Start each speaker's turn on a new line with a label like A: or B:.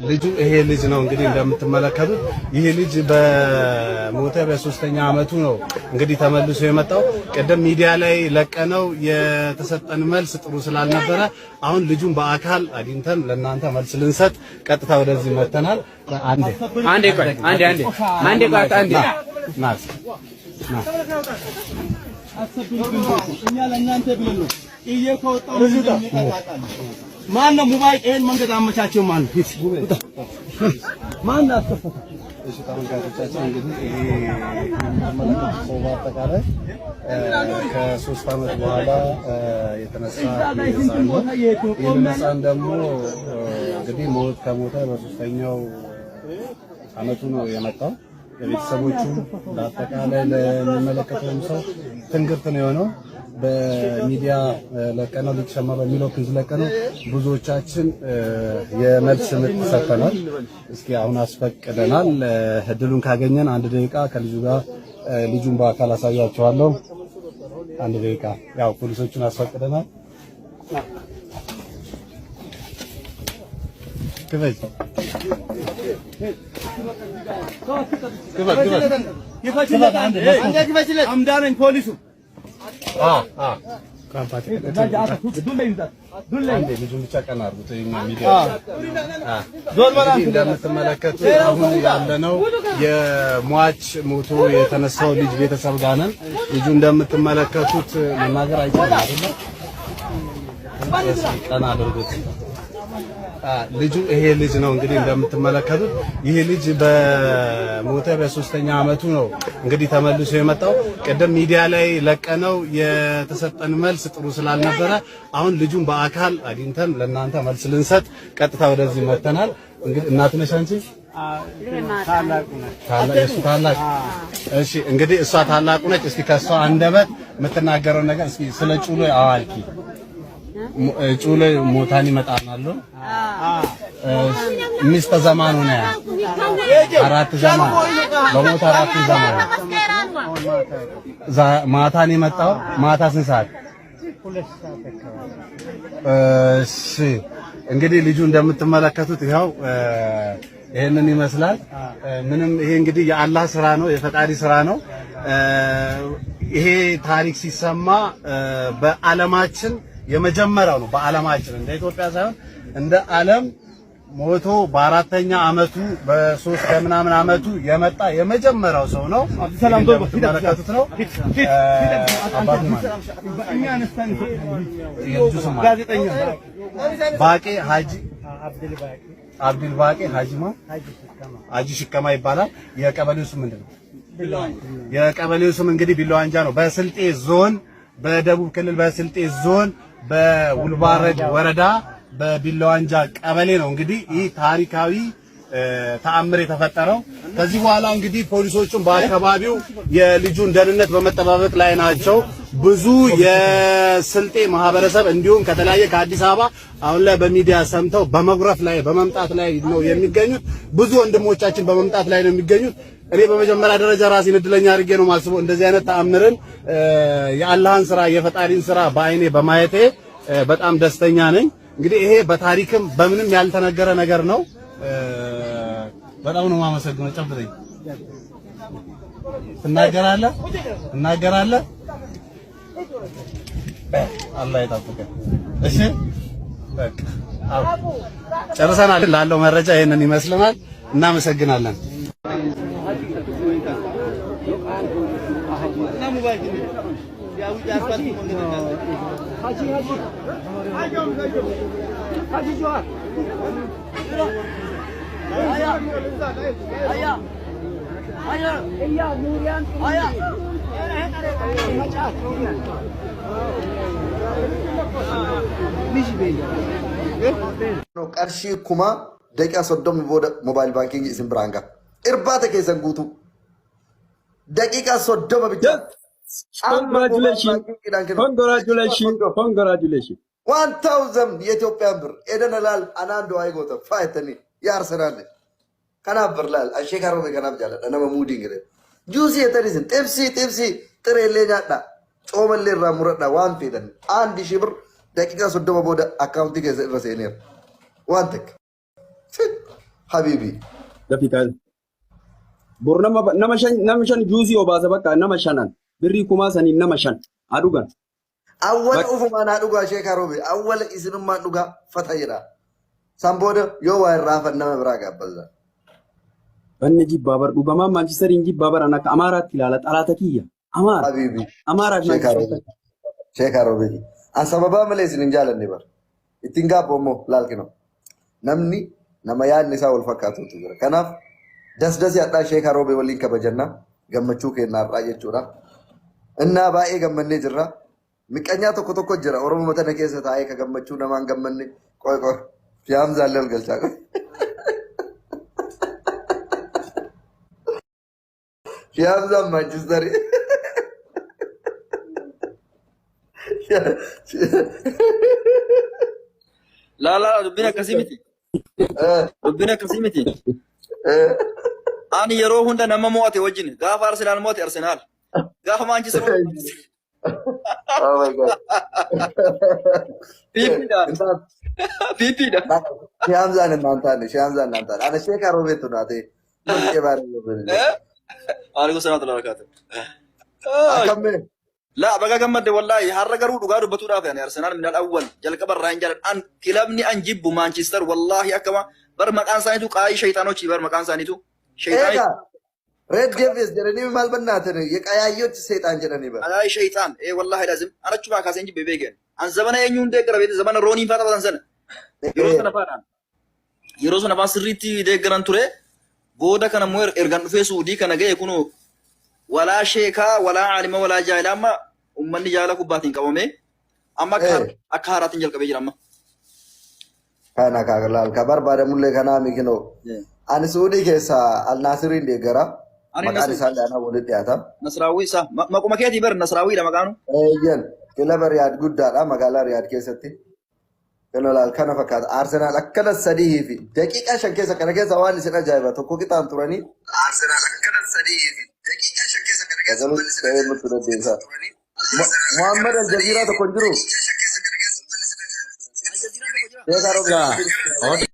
A: ልጁ ይሄ ልጅ ነው እንግዲህ እንደምትመለከቱት ይሄ ልጅ በሞተ በ3ኛ አመቱ ነው እንግዲህ ተመልሶ የመጣው። ቀደም ሚዲያ ላይ ለቀነው የተሰጠን መልስ ጥሩ ስላልነበረ አሁን ልጁን በአካል አግኝተን ለእናንተ መልስ ልንሰጥ ቀጥታ ወደዚህ መተናል። አንዴ ናስ
B: እኛ ለእናንተ ብለን ነው እየተወጣው ማን ነው ሙባይል ይሄን መንገድ አመቻቸው? ማን አስከፈተ?
A: እሺ ተመልካቾቻችን እንግዲህ ይሄ ሰው በአጠቃላይ ከ3 አመት በኋላ የተነሳ ህፃን ደግሞ እንግዲህ ከሞተ በ3ኛው አመቱ ነው የመጣው። ለቤተሰቦቹ ለአጠቃላይ ለሚመለከተው ሰው ትንግርት ነው የሆነው። በሚዲያ ለቀነው ልትሰማ በሚለው ፔጅ ለቀነው ብዙዎቻችን የመልስ ምት ሰጥተናል። እስኪ አሁን አስፈቅደናል። እድሉን ካገኘን 1 ደቂቃ ከልጁ ጋር ልጁን በአካል አሳያቸዋለሁ። 1 ደቂቃ ያው ፖሊሶቹን አስፈቅደናል። ክፈት
B: አምዳነኝ ፖሊሱ
A: ልጁን ብቻ ቀና አድርጉት። እንደምትመለከቱት አሁን ያለነው የሟች ሞቶ የተነሳው ልጅ ቤተሰብ ጋር ነን። ልጁ እንደምትመለከቱት መናገር አይቻልም አይደል? ቀና አድርጉት። ልጁ ይሄ ልጅ ነው እንግዲህ እንደምትመለከቱት ይሄ ልጅ በሞተ በ3ኛ አመቱ ነው እንግዲህ ተመልሶ የመጣው። ቀደም ሚዲያ ላይ ለቀነው የተሰጠን መልስ ጥሩ ስላልነበረ አሁን ልጁን በአካል አግኝተን ለእናንተ መልስ ልንሰጥ ቀጥታ ወደዚህ መተናል። እንግዲህ እናት ነሽ አንቺ? ታላቅ። እሺ እንግዲህ እሷ ታላቁ ነች። እስቲ ከሷ አንደበት የምትናገረው ነገር እስኪ ስለ ጩሎ አዋልኪ። ጩሎ ሞታን ይመጣናል። ሚስተ ዘማኑ ነው 4 ዘማን በሞት 4 ዘማን ማታን የመጣው ማታ ስንት ሰዓት? እሺ እንግዲህ ልጁ እንደምትመለከቱት ይኸው ይሄንን ይመስላል። ምንም ይሄ እንግዲህ የአላህ ስራ ነው፣ የፈጣሪ ስራ ነው። ይሄ ታሪክ ሲሰማ በዓለማችን የመጀመሪያው ነው። በዓለማችን እንደ ኢትዮጵያ ሳይሆን እንደ ዓለም ሞቶ በ4ኛ አመቱ በ3 ከምናምን አመቱ የመጣ የመጀመሪያው ሰው ነው። ሰላም ዶር ተመለከቱት ነው። አባቱ ማለት ጋዜጠኛ ባቄ ሀጂ አብዱል ባቄ ሀጂ ሽከማ ይባላል። የቀበሌው ስም ምንድነው? የቀበሌው ስም እንግዲህ ቢላዋንጃ ነው። በስልጤ ዞን በደቡብ ክልል በስልጤ ዞን በውልባረድ ወረዳ በቢላዋንጃ ቀበሌ ነው እንግዲህ ይህ ታሪካዊ ተአምር የተፈጠረው። ከዚህ በኋላ እንግዲህ ፖሊሶቹም በአካባቢው የልጁን ደህንነት በመጠባበቅ ላይ ናቸው። ብዙ የስልጤ ማህበረሰብ እንዲሁም ከተለያየ ከአዲስ አበባ አሁን ላይ በሚዲያ ሰምተው በመጉረፍ ላይ በመምጣት ላይ ነው የሚገኙት። ብዙ ወንድሞቻችን በመምጣት ላይ ነው የሚገኙት። እኔ በመጀመሪያ ደረጃ ራሴን እድለኛ አድርጌ ነው ማስበው እንደዚህ አይነት ተአምርን የአላህን ስራ የፈጣሪን ስራ በአይኔ በማየቴ በጣም ደስተኛ ነኝ። እንግዲህ ይሄ በታሪክም በምንም ያልተነገረ ነገር ነው። በጣም ነው የማመሰግነው። ጨብጠኝ። ትናገራለህ? አላህ ይጠብቅህ። እሺ በቃ ጨርሰናል። ላለው መረጃ ይሄንን ይመስለናል። እናመሰግናለን።
C: ቀርሺ ኩማ ደቂቃ ሶዶም ቦደ ሞባይል ባንኪንግ ኢስን ብራንጋ እርባተ ከሰን ጉቱ ደቂቃ ሶዶም ብቻ
D: ኮንግራቹሌሽን
C: 1000 የኢትዮጵያ ብር ኤደነላል አናንዶ አይጎተ ፋይተኒ ያርሰናል ከናብር ላል አሸጋሮ ከናብ ጃለ ነመ ሙዲ እንግዲህ ጁሲ የተሪዝን ጥብሲ ጥሬሌኛዳ ጾመሌራ ሙረዳ ዋን ፌደን 1000 ብር ደቂቃ ሶዶም ቦደ አካውንቲ ከዘ ረሰኔር ዋንተክ habibi.
B: دقيقة بور نما شن جوزي وباسا بكا نما شنان بري كوما سني نما شن أدوغان
C: Awwala ufumaan haa dhugaa sheekaa roobe awwala isinummaan dhugaa fata jedha. San booda yoo waa irraa fan nama biraa gaabbasa.
B: Banni jibbabar dhugamaa Manchesterin jibbabar anak Amaaraatti ilaala xalaata kiyya. Amaara.
C: Habibi.
B: Amaaraaf
C: Sheekaa roobe. An sababaa malee isin hin jaalanne bar. Ittiin gaabbo immoo laalkino. Namni nama yaadni isaa wal fakkaatutu jira. Kanaaf dasdasii hadhaa sheekaa roobe waliin kabajannaa gammachuu kennaa har'aa jechuudha. Innaa baay'ee gammannee jirra. Miqanyaa tokko tokko jira. Oromoo tana keessa taa'ee ka gammachuu namaan gammanne qoy fiyaamzaallee ol galchaa qoy. Fiyaamzaan Manchesterii.
D: لا ربنا كسيمتي ربنا كسيمتي أنا يروح هندا نما موتي وجني قاف أرسنال موتي أرسنال قاف مانشستر
C: Oh my God.
D: بيبي ده
C: Fiyaamzaan እናንታን Fiyaamzaan እናንታን ana sheekaa roobeetu naate. Mul'ee baay'ee.
D: عليكم السلام ورحمة الله وبركاته
C: Akkammee.
D: لا بقى جمد والله هرجروا دقارو بتودا يعني أرسنال من الأول جل كبر رانجر أن كلابني أنجيب مانشستر والله أكما بر مكان ثاني تو كاي شيطانو شي بر مكان ثاني تو شيطان
C: Red Devils jedhanii maal bannaatani yeqayaayyootti seexaan jedhanii bara.
D: أنا شيطان إيه والله لازم أنا شو بقى كاسين جيب بيجن عن زمان ينون ده كربيت زمان روني فاتا بدن سنة يروسنا فاران يروسنا فاس ريتي ده كران توري بودا كنا موير إرجان فيسو دي كنا جاي يكونوا ولا شيكا ولا عالم ولا جاهل أما أمني جاهلا كوباتين كومي أما أكهاراتين جل كبير أما
C: Kana kagalal kabar pada mulai kana mikino. Ani Saudi keessa Al Nasirin deegara. Maqaan isaa Daanaa walitti dhiyaata.
D: نصراوي صح ما كم كياتي بر نصراوي ده مكانه
C: Eeyyan kilaba Riyaad guddaadha magaalaa Riyaad keessatti. Kana laal kana fakkaata Arsenaal akkana sadii fi daqiiqaa 5 keessa kana keessa waan isin ajaa'iba tokko qixaan turanii. Arsenaal akkana sadii fi daqiiqaa 5 keessa kana keessa waan isin ajaa'iba. Muhammad Al Jazeera tokko jiru.
D: الجزيرة